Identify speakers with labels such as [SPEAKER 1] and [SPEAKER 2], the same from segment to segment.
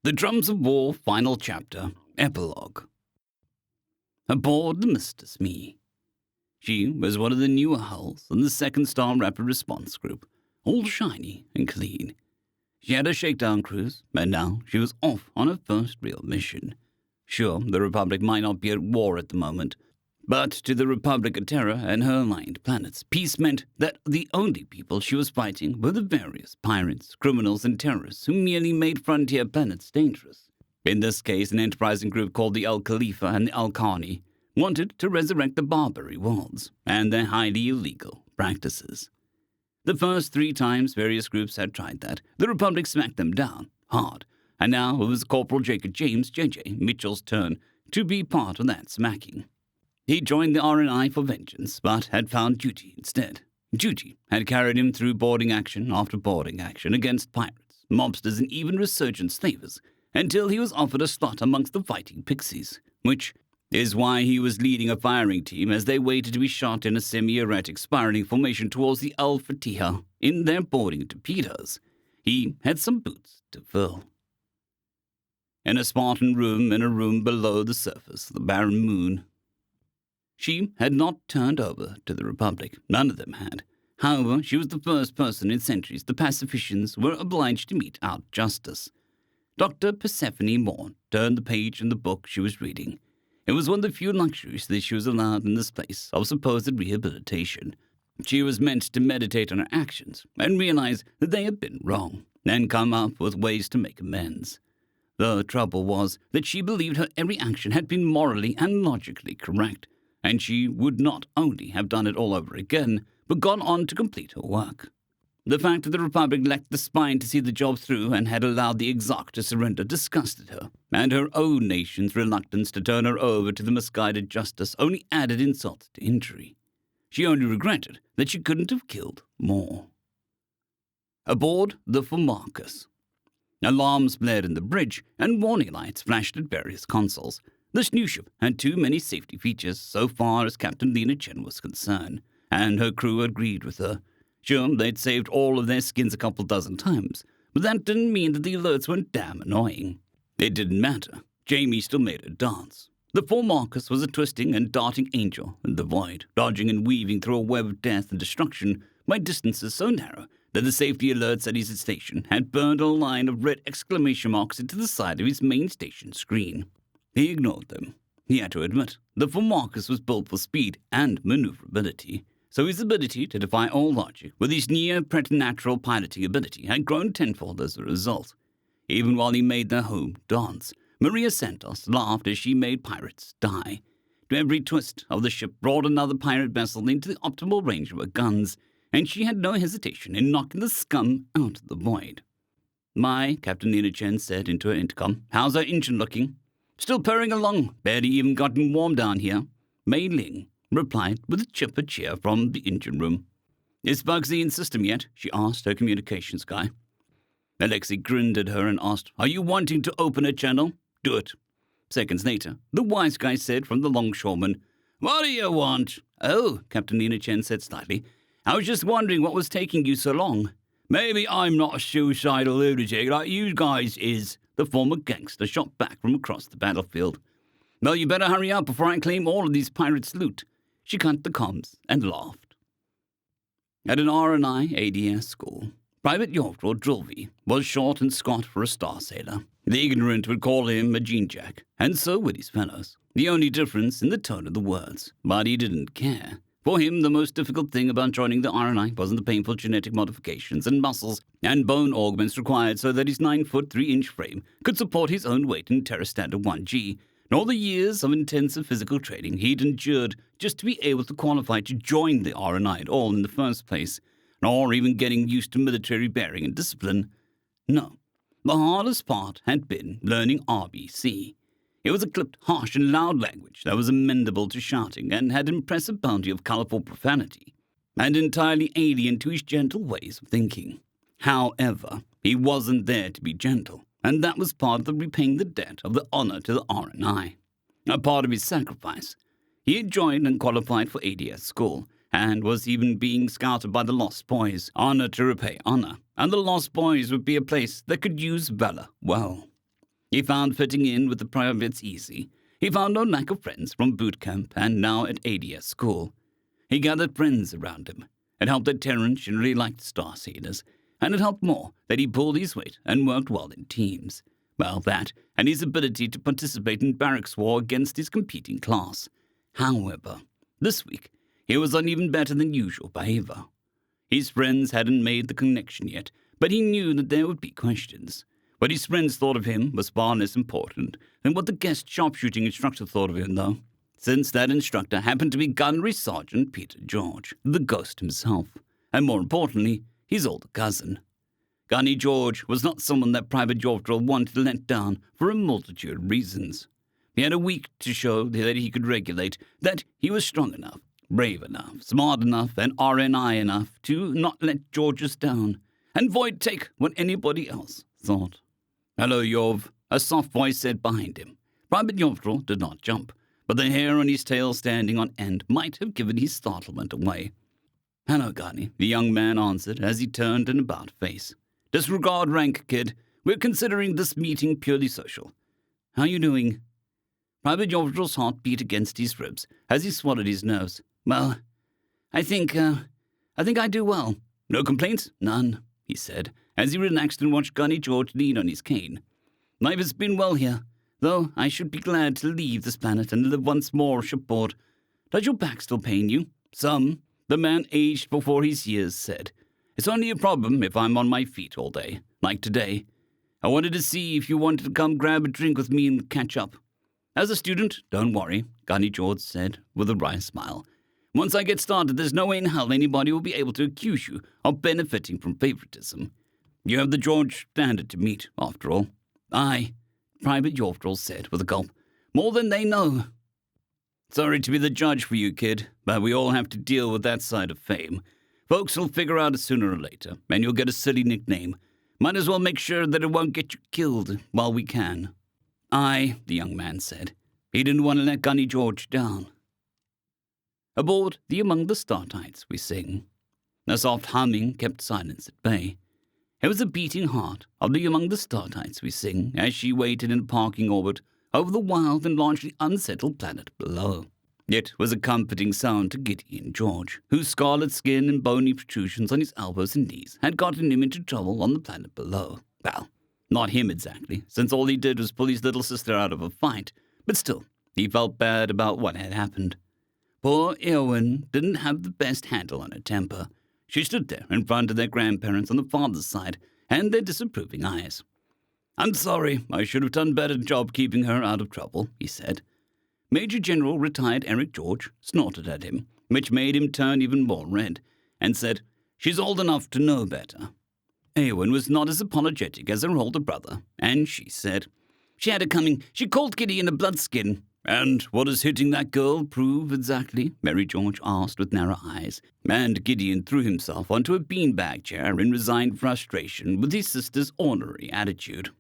[SPEAKER 1] The Drums of War Final Chapter, Epilogue. Aboard the Mr. Smee. She was one of the newer hulls in the second star rapid response group, all shiny and clean. She had a shakedown cruise, and now she was off on her first real mission. Sure, the Republic might not be at war at the moment, but to the Republic of Terra and her aligned planets, peace meant that the only people she was fighting were the various pirates, criminals, and terrorists who merely made frontier planets dangerous. In this case, an enterprising group called the Al-Khalifa and the Al-Khani wanted to resurrect the Barbary worlds and their highly illegal practices. The first 3 times various groups had tried that, the Republic smacked them down hard, and now it was Corporal Jacob James J.J. Mitchell's turn to be part of that smacking. He joined the RNI for vengeance, but had found duty instead. Duty had carried him through boarding action after boarding action against pirates, mobsters, and even resurgent slavers, until he was offered a slot amongst the fighting pixies, which is why he was leading a firing team as they waited to be shot in a semi-erratic spiraling formation towards the Al-Fatiha in their boarding torpedoes. He had some boots to fill. In a Spartan room in a room below the surface, the barren moon. She had not turned over to the Republic. None of them had. However, she was the first person in centuries the pacificians were obliged to mete out justice. Dr. Persephone Morn turned the page in the book she was reading. It was one of the few luxuries that she was allowed in this place of supposed rehabilitation. She was meant to meditate on her actions and realize that they had been wrong, and come up with ways to make amends. The trouble was that she believed her every action had been morally and logically correct, and she would not only have done it all over again, but gone on to complete her work. The fact that the Republic lacked the spine to see the job through and had allowed the Exarch to surrender disgusted her, and her own nation's reluctance to turn her over to the misguided justice only added insult to injury. She only regretted that she couldn't have killed more. Aboard the Formarcus. Alarms blared in the bridge, and warning lights flashed at various consoles. This new ship had too many safety features so far as Captain Lena Chen was concerned, and her crew agreed with her. Sure, they'd saved all of their skins a couple dozen times, but that didn't mean that the alerts weren't damn annoying. It didn't matter. Jamie still made her dance. The Formarcus was a twisting and darting angel in the void, dodging and weaving through a web of death and destruction by distances so narrow that the safety alerts at his station had burned a line of red exclamation marks into the side of his main station screen. He ignored them. He had to admit, the Formarcus was built for speed and maneuverability, so his ability to defy all logic with his near preternatural piloting ability had grown tenfold as a result. Even while he made their home dance, Maria Santos laughed as she made pirates die. To every twist of the ship brought another pirate vessel into the optimal range of her guns, and she had no hesitation in knocking the scum out of the void. "My," Captain Nina Chen said into her intercom, "how's our engine looking?" "Still purring along. Barely even gotten warm down here," Mei Ling replied with a chipper cheer from the engine room. "Is Bugsy in system yet?" she asked her communications guy. Alexei grinned at her and asked, "Are you wanting to open a channel?" "Do it." Seconds later, the wise guy said from the longshoreman, "What do you want?" "Oh," Captain Nina Chen said slightly, "I was just wondering what was taking you so long." "Maybe I'm not a suicidal lunatic like you guys is," the former gangster shot back from across the battlefield. "Well, you better hurry up before I claim all of these pirates' loot." She cut the comms and laughed. At an RNI ADS school, Private Yorkville Drulvey was short and squat for a star sailor. The ignorant would call him a gene-jack, and so would his fellows. The only difference in the tone of the words, but he didn't care. For him, the most difficult thing about joining the RNI wasn't the painful genetic modifications and muscles and bone augments required so that his 9-foot 3-inch frame could support his own weight in Terra Standard 1G, nor the years of intensive physical training he'd endured just to be able to qualify to join the RNI at all in the first place, nor even getting used to military bearing and discipline. No, the hardest part had been learning RBC. It was a clipped, harsh, and loud language that was amenable to shouting and had an impressive bounty of colorful profanity, and entirely alien to his gentle ways of thinking. However, he wasn't there to be gentle, and that was part of the repaying the debt of the honor to the RNI. A part of his sacrifice. He had joined and qualified for ADS school, and was even being scouted by the Lost Boys, honor to repay honor, and the Lost Boys would be a place that could use valor well. He found fitting in with the privates easy. He found no lack of friends from boot camp and now at ADS school. He gathered friends around him. It helped that Terrence generally liked Starseeders, and it helped more that he pulled his weight and worked well in teams. Well, that, and his ability to participate in barracks war against his competing class. However, this week, he was on even better than usual behavior. His friends hadn't made the connection yet, but he knew that there would be questions. What his friends thought of him was far less important than what the guest sharpshooting instructor thought of him, though, since that instructor happened to be Gunnery Sergeant Peter George, the ghost himself, and more importantly, his older cousin. Gunny George was not someone that Private Yorkdrill wanted to let down for a multitude of reasons. He had a week to show that he could regulate, that he was strong enough, brave enough, smart enough, and RNI enough to not let Georges down, and void take what anybody else thought. "Hello, Yov," a soft voice said behind him. Private Yorkdrill did not jump, but the hair on his tail standing on end might have given his startlement away. "Hello, Gunny," the young man answered as he turned an about face. "Disregard rank, kid. We're considering this meeting purely social. How you doing?" Private Yorkdrill's heart beat against his ribs as he swallowed his nerves. "Well, I think I do well. No complaints? None," he said, as he relaxed and watched Gunny George lean on his cane. "Life has been well here, though I should be glad to leave this planet and live once more shipboard. Does your back still pain you?" "Some," the man aged before his years said. "It's only a problem if I'm on my feet all day, like today. I wanted to see if you wanted to come grab a drink with me and catch up." "As a student, don't worry," Gunny George said with a wry smile. "Once I get started, there's no way in hell anybody will be able to accuse you of benefiting from favoritism. You have the George standard to meet, after all." "Aye," Private Yorkdrill said with a gulp. "More than they know." "Sorry to be the judge for you, kid, but we all have to deal with that side of fame. Folks will figure out it sooner or later, and you'll get a silly nickname. Might as well make sure that it won't get you killed while we can." "Aye," the young man said. He didn't want to let Gunny George down. Aboard the Among the Startites we sing. A soft humming kept silence at bay. It was the beating heart of the Among the Startites we sing as she waited in a parking orbit over the wild and largely unsettled planet below. It was a comforting sound to Gideon George, whose scarlet skin and bony protrusions on his elbows and knees had gotten him into trouble on the planet below. Well, not him exactly, since all he did was pull his little sister out of a fight, but still, he felt bad about what had happened. Poor Eowyn didn't have the best handle on her temper. She stood there in front of their grandparents on the father's side and their disapproving eyes. "I'm sorry, I should have done a better job keeping her out of trouble," he said. Major General retired Eric George snorted at him, which made him turn even more red, and said, "She's old enough to know better." Eowyn was not as apologetic as her older brother, and she said, "She had it coming. She called Gideon a bloodskin." "And what does hitting that girl prove exactly?" Mary George asked with narrow eyes, and Gideon threw himself onto a beanbag chair in resigned frustration with his sister's ornery attitude.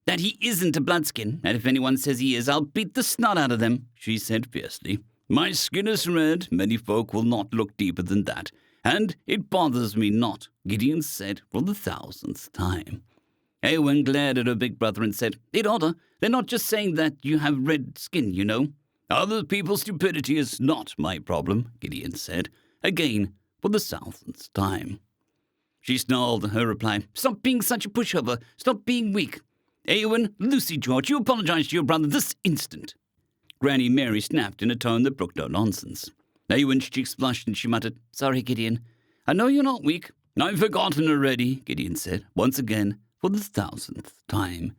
[SPEAKER 1] "That he isn't a bloodskin, and if anyone says he is, I'll beat the snot out of them," she said fiercely. "My skin is red. Many folk will not look deeper than that, and it bothers me not," Gideon said for the 1,000th time. Eowyn glared at her big brother and said, "It oughta. They're not just saying that you have red skin, you know." "Other people's stupidity is not my problem," Gideon said, again for the 1,000th time. She snarled her reply, "Stop being such a pushover. Stop being weak. Eowyn, Lucy George, you apologize to your brother this instant." Granny Mary snapped in a tone that brooked no nonsense. Eowyn's cheeks flushed and she muttered, "Sorry, Gideon. I know you're not weak." "I've forgotten already," Gideon said, once again for the 1,000th time.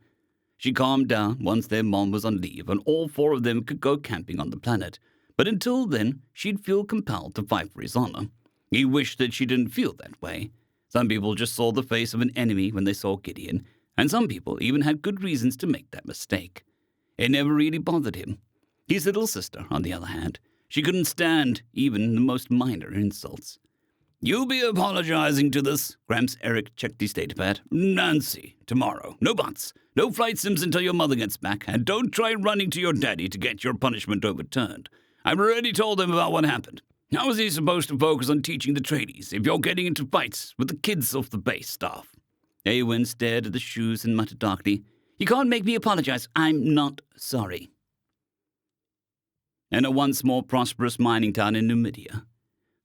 [SPEAKER 1] She calmed down once their mom was on leave and all four of them could go camping on the planet. But until then, she'd feel compelled to fight for his honor. He wished that she didn't feel that way. Some people just saw the face of an enemy when they saw Gideon, and some people even had good reasons to make that mistake. It never really bothered him. His little sister, on the other hand, she couldn't stand even the most minor insults. "You'll be apologizing to this," Gramps Eric checked his datapad. "Nancy, tomorrow. No buts. No flight sims until your mother gets back, and don't try running to your daddy to get your punishment overturned. I've already told him about what happened. How is he supposed to focus on teaching the tradies if you're getting into fights with the kids of the base staff?" Eowyn stared at the shoes and muttered darkly, You can't make me apologize. I'm not sorry. In a once more prosperous mining town in Numidia,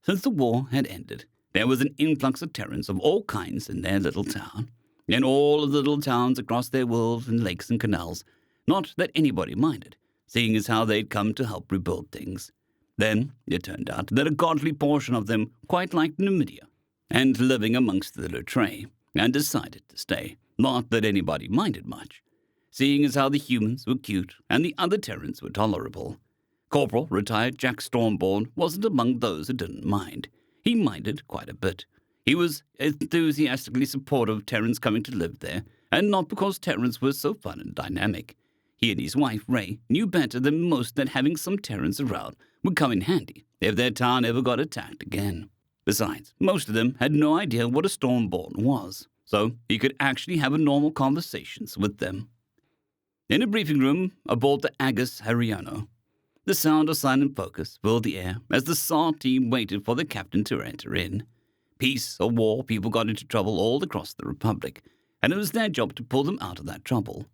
[SPEAKER 1] since the war had ended, there was an influx of Terrans of all kinds in their little town. In all of the little towns across their world and lakes and canals, not that anybody minded, seeing as how they'd come to help rebuild things. Then it turned out that a godly portion of them quite liked Numidia, and living amongst the Latray, and decided to stay. Not that anybody minded much, seeing as how the humans were cute and the other Terrans were tolerable. Corporal retired Jack Stormborn wasn't among those who didn't mind. He minded quite a bit. He was enthusiastically supportive of Terrans coming to live there, and not because Terrans were so fun and dynamic. He and his wife, Ray, knew better than most that having some Terrans around would come in handy if their town ever got attacked again. Besides, most of them had no idea what a Stormborn was, so he could actually have normal conversations with them. In a briefing room aboard the Agus Hariano, the sound of silent focus filled the air as the SAR team waited for the captain to enter in. Peace or war, people got into trouble all across the Republic, and it was their job to pull them out of that trouble.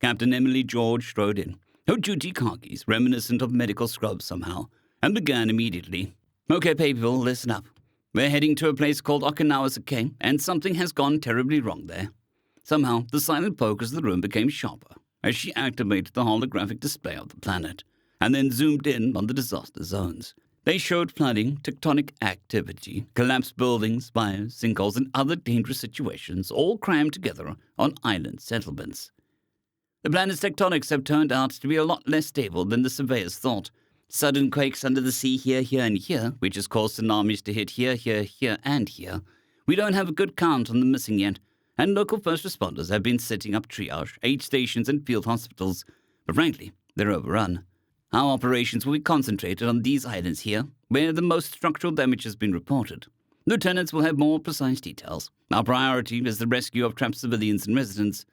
[SPEAKER 1] Captain Emily George strode in, her duty khakis reminiscent of medical scrubs somehow, and began immediately. Okay, people, listen up. We're heading to a place called Okinawa Sake, and something has gone terribly wrong there. Somehow, the silent focus of the room became sharper as she activated the holographic display of the planet, and then zoomed in on the disaster zones. They showed flooding, tectonic activity, collapsed buildings, fires, sinkholes, and other dangerous situations all crammed together on island settlements. The planet's tectonics have turned out to be a lot less stable than the surveyors thought. Sudden quakes under the sea here, here, and here, which has caused tsunamis to hit here, here, here, and here. We don't have a good count on the missing yet, and local first responders have been setting up triage, aid stations, and field hospitals. But frankly, they're overrun. Our operations will be concentrated on these islands here, where the most structural damage has been reported. Lieutenants will have more precise details. Our priority is the rescue of trapped civilians and residents.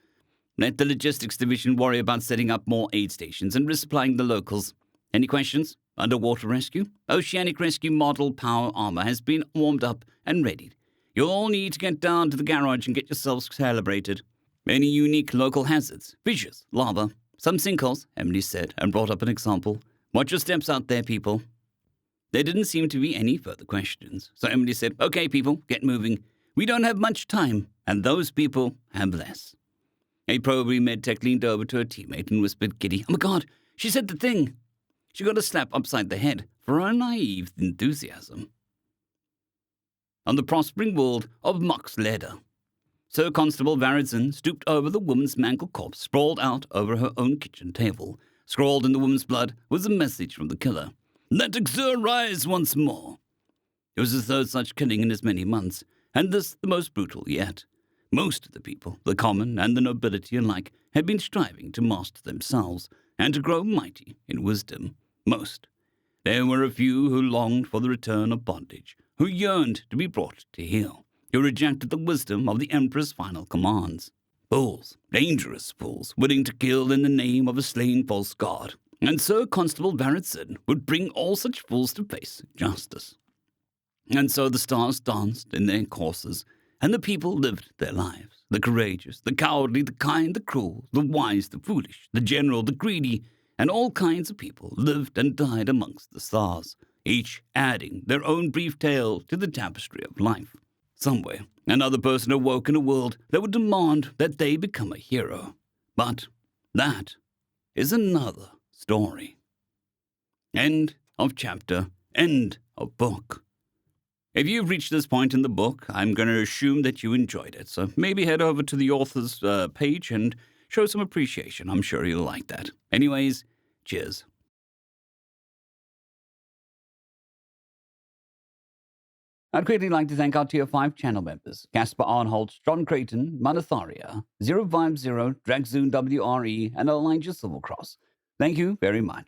[SPEAKER 1] Let the logistics division worry about setting up more aid stations and resupplying the locals. Any questions? Underwater rescue? Oceanic rescue model power armor has been warmed up and readied. You'll all need to get down to the garage and get yourselves calibrated. Any unique local hazards? Fissures, lava, some sinkholes, Emily said, and brought up an example. Watch your steps out there, people. There didn't seem to be any further questions, so Emily said, Okay, people, get moving. We don't have much time, and those people have less. A probably medtech leaned over to her teammate and whispered, Giddy, oh my God, she said the thing. She got a slap upside the head for her naive enthusiasm. On the prospering world of Mox Leder, Sir Constable Varidson stooped over the woman's mangled corpse sprawled out over her own kitchen table. Scrawled in the woman's blood was a message from the killer. Let Xur rise once more. It was the third such killing in as many months, and this the most brutal yet. Most of the people, the common and the nobility alike, had been striving to master themselves and to grow mighty in wisdom. Most. There were a few who longed for the return of bondage, who yearned to be brought to heel, who rejected the wisdom of the Emperor's final commands. Fools, dangerous fools, willing to kill in the name of a slain false god. And Sir Constable Varidson would bring all such fools to face justice. And so the stars danced in their courses, and the people lived their lives. The courageous, the cowardly, the kind, the cruel, the wise, the foolish, the general, the greedy, and all kinds of people lived and died amongst the stars, each adding their own brief tale to the tapestry of life. Somewhere, another person awoke in a world that would demand that they become a hero. But that is another story. End of chapter. End of book. If you've reached this point in the book, I'm going to assume that you enjoyed it. So maybe head over to the author's page and show some appreciation. I'm sure you'll like that. Anyways, cheers. I'd greatly like to thank our Tier 5 channel members, Casper Arnholt, John Creighton, Manatharia, 050, Dragzoon WRE, and Elijah Silvercross. Thank you very much.